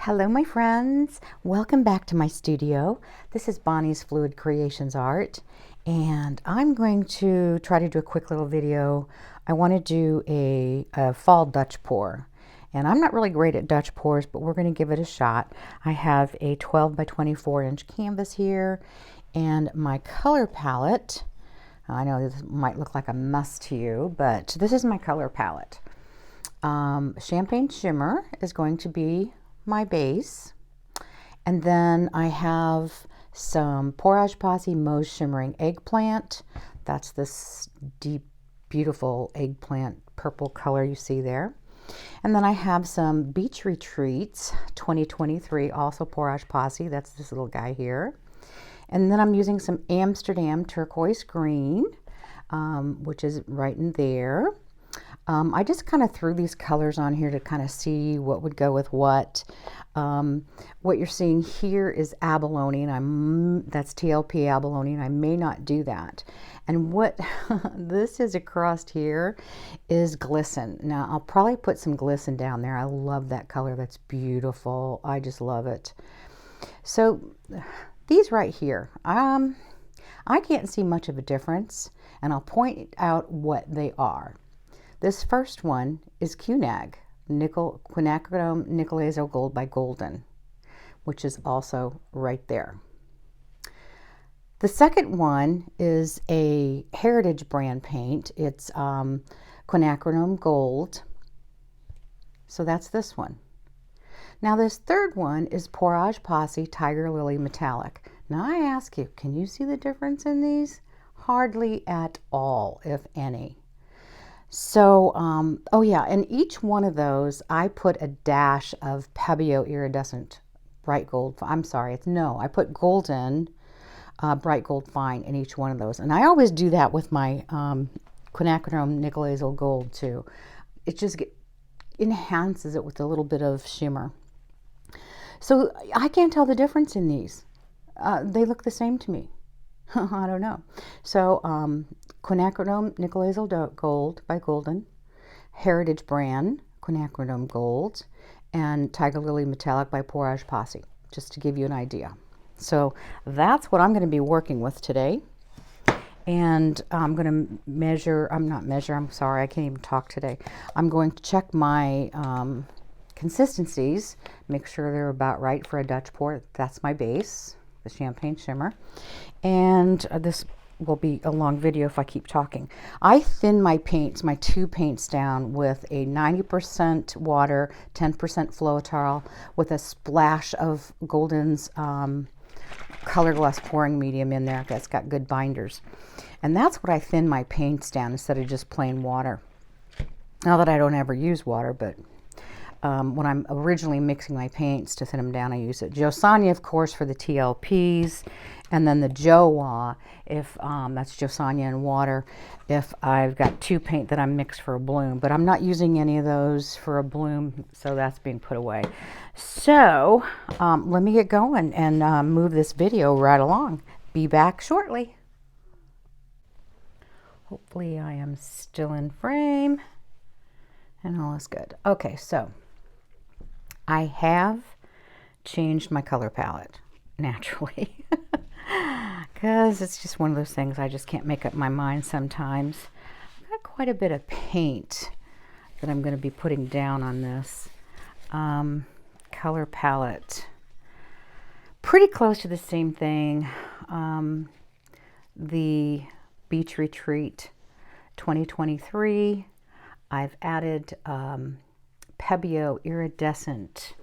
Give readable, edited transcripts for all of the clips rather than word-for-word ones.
Hello my friends, welcome back to my studio. This is Bonnie's Fluid Creations Art and I'm going to try to do a quick little video. I want to do a fall Dutch pour, and I'm not really great at Dutch pours, but we're going to give it a shot. I have a 12 by 24 inch canvas here and my color palette. I know this might look like a mess to you, but this is my color palette. Champagne Shimmer is going to be my base, and then I have some Porage Posse Mauve Shimmering Eggplant. That's this deep, beautiful eggplant purple color you see there. And then I have some Beach Retreats 2023, also Porage Posse. That's this little guy here. And then I'm using some Amsterdam turquoise green, which is right in there. I just kind of threw these colors on here to kind of see what would go with what. What you're seeing here is abalone, and that's TLP abalone, and I may not do that. And what this is across here is glisten. Now, I'll probably put some glisten down there. I love that color. That's beautiful. I just love it. So these right here, I can't see much of a difference, and I'll point out what they are. This first one is Quinacridone Nickel Azo Gold by Golden, which is also right there. The second one is a Heritage brand paint. It's Quinacridone Gold. So that's this one. Now this third one is Porage Posse Tiger Lily Metallic. Now I ask you, can you see the difference in these? Hardly at all, if any. So, oh yeah, and each one of those, I put a dash of Pebeo Iridescent Bright Gold. I put Golden Bright Gold Fine in each one of those. And I always do that with my Quinacridone Nickel Azo Gold too. It just enhances it with a little bit of shimmer. So I can't tell the difference in these. They look the same to me. I don't know. So, Quinacridone Nickel Azo Gold by Golden, Heritage brand Quinacridone Gold, and Tiger Lily Metallic by Porage Posse, just to give you an idea. So that's what I'm going to be working with today. And I'm going to measure, I'm sorry, I can't even talk today. I'm going to check my consistencies, make sure they're about right for a Dutch pour. That's my base, the Champagne Shimmer. And this will be a long video if I keep talking. I thin my paints, my two paints down with a 90% water, 10% Floetrol with a splash of Golden's color glass pouring medium in there that's got good binders. And that's what I thin my paints down instead of just plain water. Not that I don't ever use water, but when I'm originally mixing my paints to thin them down, I use it. Josanya, of course, for the TLPs, and then the Jowa, if that's Josanya and water, if I've got two paint that I'm mixed for a bloom. But I'm not using any of those for a bloom, so that's being put away. So let me get going and move this video right along. Be back shortly. Hopefully I am still in frame and all is good. Okay, so I have changed my color palette naturally because it's just one of those things I just can't make up my mind sometimes. I've got quite a bit of paint that I'm going to be putting down on this color palette. Pretty close to the same thing. The Beach Retreat 2023. I've added Pebeo Iridescent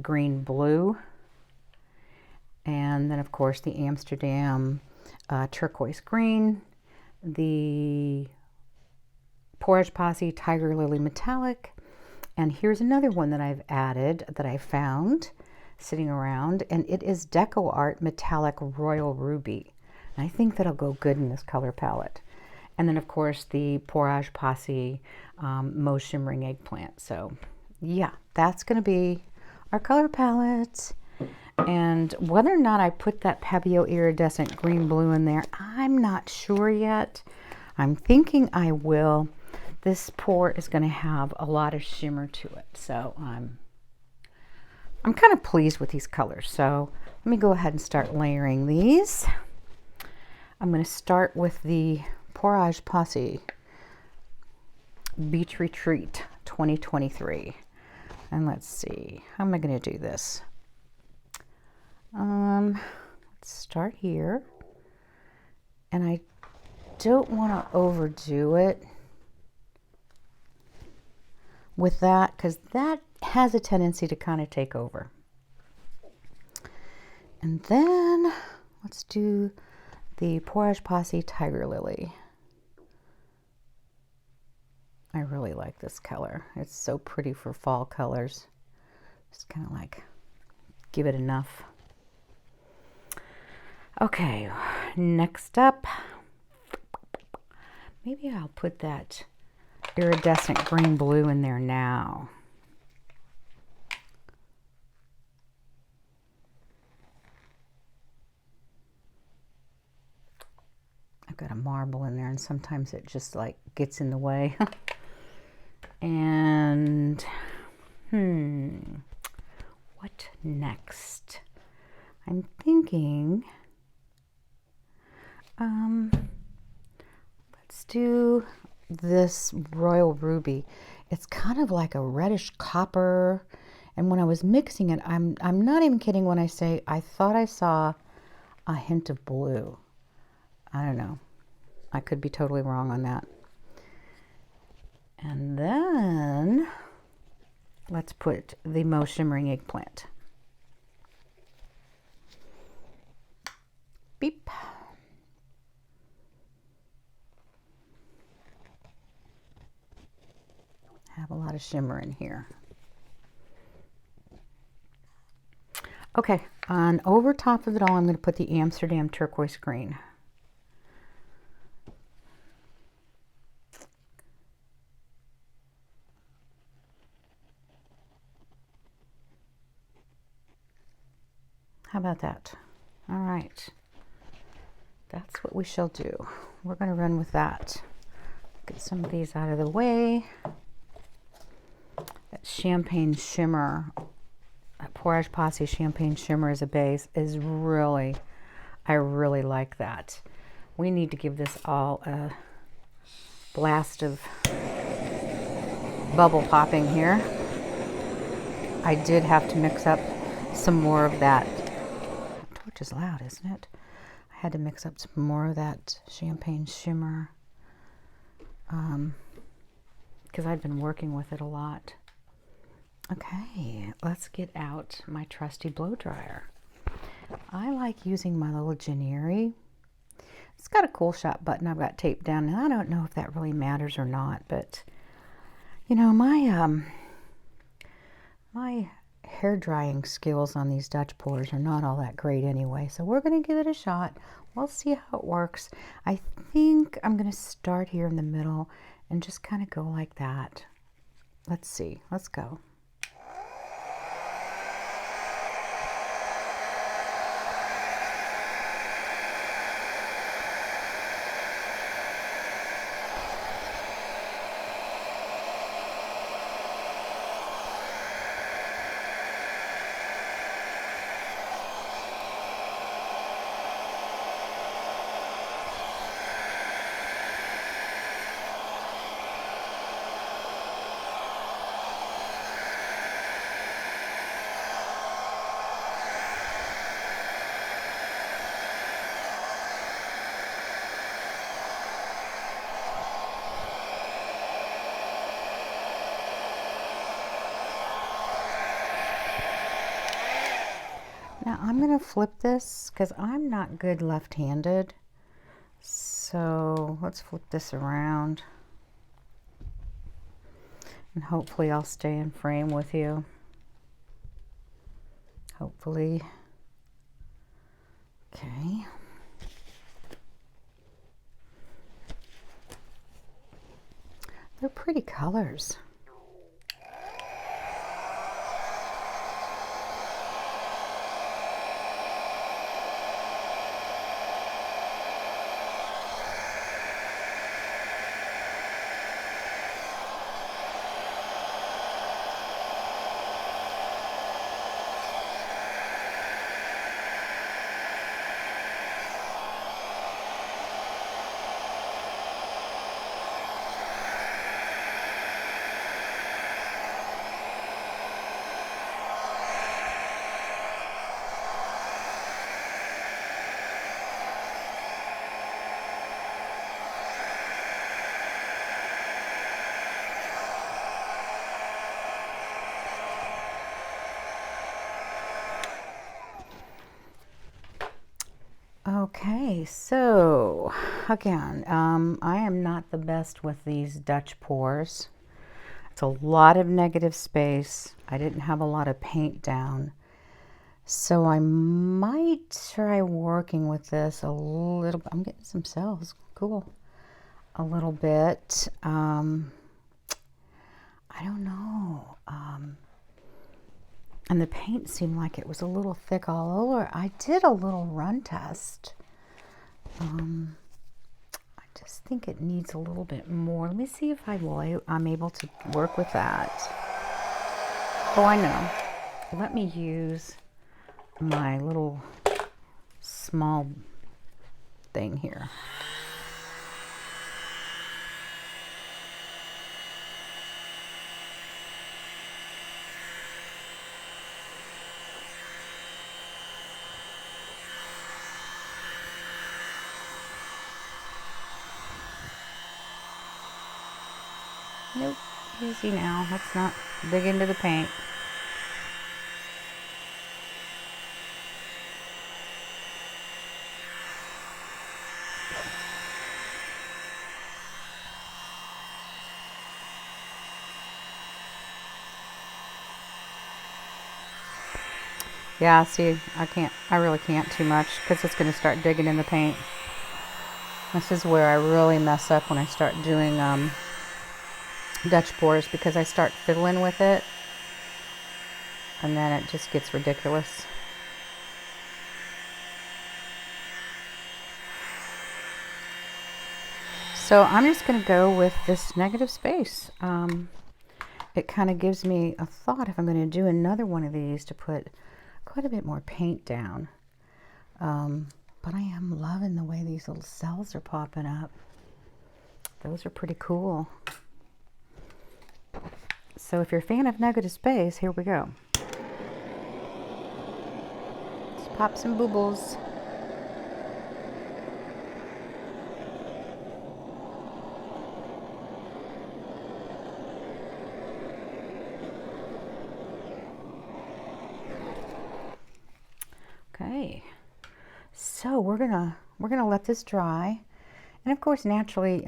Green Blue, and then of course the Amsterdam Turquoise Green, the Porage Posse Tiger Lily Metallic, and here's another one that I've added that I found sitting around, and it is Deco Art Metallic Royal Ruby. And I think that'll go good in this color palette. And then, of course, the Porage Posse Mauve Shimmering Eggplant. So, yeah, that's going to be our color palette. And whether or not I put that Pebeo Iridescent Green Blue in there, I'm not sure yet. I'm thinking I will. This pour is going to have a lot of shimmer to it. So, I'm I'm kind of pleased with these colors. So let me go ahead and start layering these. I'm going to start with the Porage Posse Beach Retreat 2023. And let's see, how am I going to do this? Let's start here. And I don't want to overdo it with that, because that has a tendency to kind of take over. And then let's do the Porage Posse Tiger Lily. I really like this color. It's so pretty for fall colors. Just kind of like give it enough. Okay, next up, maybe I'll put that iridescent green blue in there now. I've got a marble in there and sometimes it just like gets in the way. And what next? I'm thinking let's do this royal ruby. It's kind of like a reddish copper, and when I was mixing it, I'm not even kidding when I say I thought I saw a hint of blue. I don't know, I could be totally wrong on that. And then let's put the Most Shimmering Eggplant. Beep. Have a lot of shimmer in here. Okay, on over top of it all, I'm going to put the Amsterdam turquoise green. How about that? All right, that's what we shall do. We're going to run with that. Get some of these out of the way. That champagne shimmer, that Porage Posse champagne shimmer as a base is really, I really like that. We need to give this all a blast of bubble popping here. I did have to mix up some more of that. Torch is loud, isn't it? I had to mix up some more of that champagne shimmer because I've been working with it a lot. Okay, let's get out my trusty blow dryer. I like using my little Janeri. It's got a cool shot button I've got taped down, and I don't know if that really matters or not, but you know, my hair drying skills on these Dutch pours are not all that great anyway, so we're going to give it a shot. We'll see how it works. I think I'm going to start here in the middle and just kind of go like that. Let's see. Let's go. Now I'm going to flip this because I'm not good left-handed. So let's flip this around. And hopefully I'll stay in frame with you. Hopefully. Okay. They're pretty colors. Okay, so again, I am not the best with these Dutch pours. It's a lot of negative space. I didn't have a lot of paint down. So I might try working with this a little bit. I'm getting some cells. Cool. A little bit. I don't know. And the paint seemed like it was a little thick all over. I did a little run test. I just think it needs a little bit more. Let me see if I'm able to work with that. Oh, I know. Let me use my little small thing here. Nope, easy now. Let's not dig into the paint. Yeah, see, I really can't too much because it's going to start digging in the paint. This is where I really mess up when I start doing Dutch pours, because I start fiddling with it and then it just gets ridiculous. So I'm just going to go with this negative space. It kind of gives me a thought if I'm going to do another one of these to put quite a bit more paint down. But I am loving the way these little cells are popping up. Those are pretty cool. So if you're a fan of negative space, here we go. Let's pop some boobles. Okay, so we're gonna let this dry, and of course, naturally,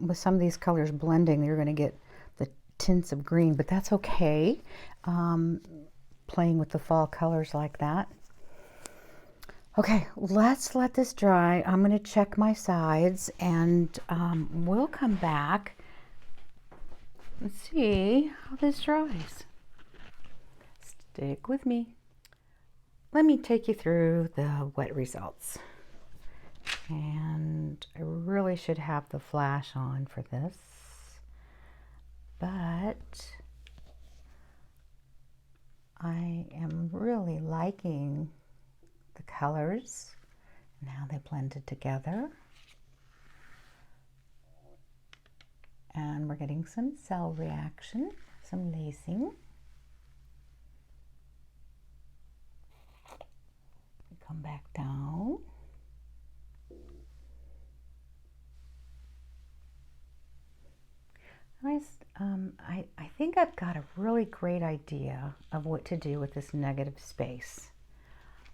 with some of these colors blending, you're gonna get the tints of green, but that's okay. Playing with the fall colors like that. Okay, let's let this dry. I'm gonna check my sides, and we'll come back and see how this dries. Stick with me. Let me take you through the wet results. And I really should have the flash on for this, but I am really liking the colors and how they blended together. And we're getting some cell reaction, some lacing. Come back down. I think I've got a really great idea of what to do with this negative space.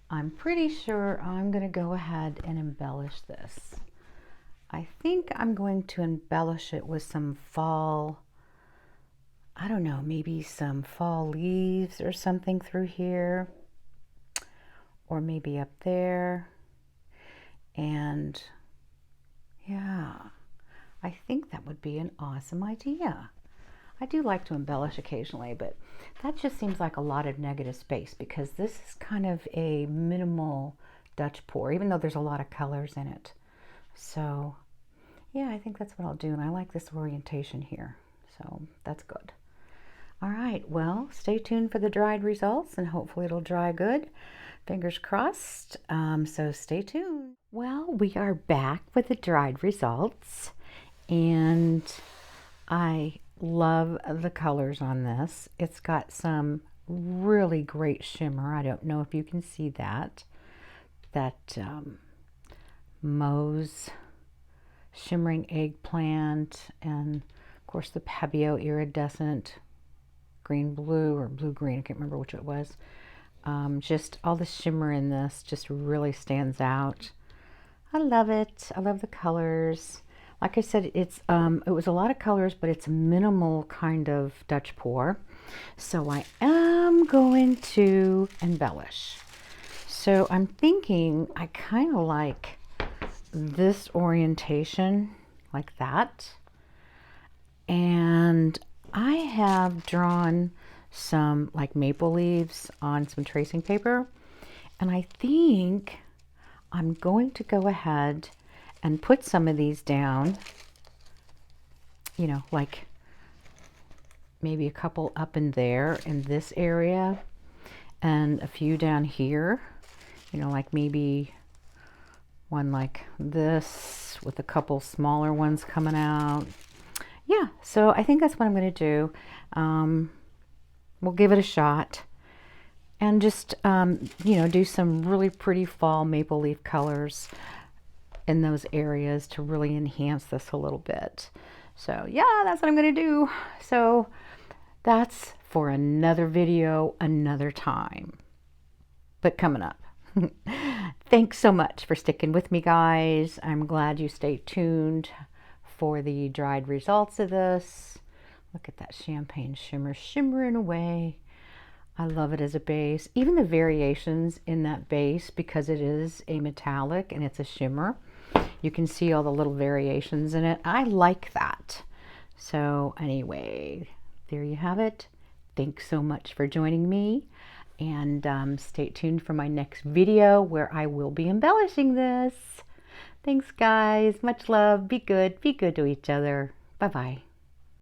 I'm pretty sure I'm going to go ahead and embellish this. I think I'm going to embellish it with some fall, I don't know, maybe some fall leaves or something through here. Or maybe up there. And yeah, I think that would be an awesome idea. I do like to embellish occasionally, but that just seems like a lot of negative space, because this is kind of a minimal Dutch pour, even though there's a lot of colors in it. So yeah, I think that's what I'll do. And I like this orientation here. So that's good. All right, well, stay tuned for the dried results, and hopefully it'll dry good. Fingers crossed. So stay tuned. Well, we are back with the dried results, and I love the colors on this. It's got some really great shimmer. I don't know if you can see that. That Moe's shimmering eggplant, and of course the Pebeo iridescent green blue or blue green. I can't remember which it was. Just all the shimmer in this just really stands out. I love it. I love the colors. Like I said, it was a lot of colors, but it's a minimal kind of Dutch pour. So I am going to embellish. So I'm thinking I kind of like this orientation, like that. And I have drawn some like maple leaves on some tracing paper. And I think I'm going to go ahead and put some of these down, you know, like maybe a couple up in there in this area and a few down here, you know, like maybe one like this with a couple smaller ones coming out. Yeah, so I think that's what I'm going to do. We'll give it a shot and just, you know, do some really pretty fall maple leaf colors in those areas to really enhance this a little bit. So yeah, that's what I'm going to do. So that's for another video, another time, but coming up. Thanks so much for sticking with me, guys. I'm glad you stayed tuned for the dried results of this. Look at that champagne shimmer shimmering away. I love it as a base. Even the variations in that base, because it is a metallic and it's a shimmer, you can see all the little variations in it. I like that. So anyway, there you have it. Thanks so much for joining me. And stay tuned for my next video where I will be embellishing this. Thanks, guys. Much love. Be good. Be good to each other. Bye-bye.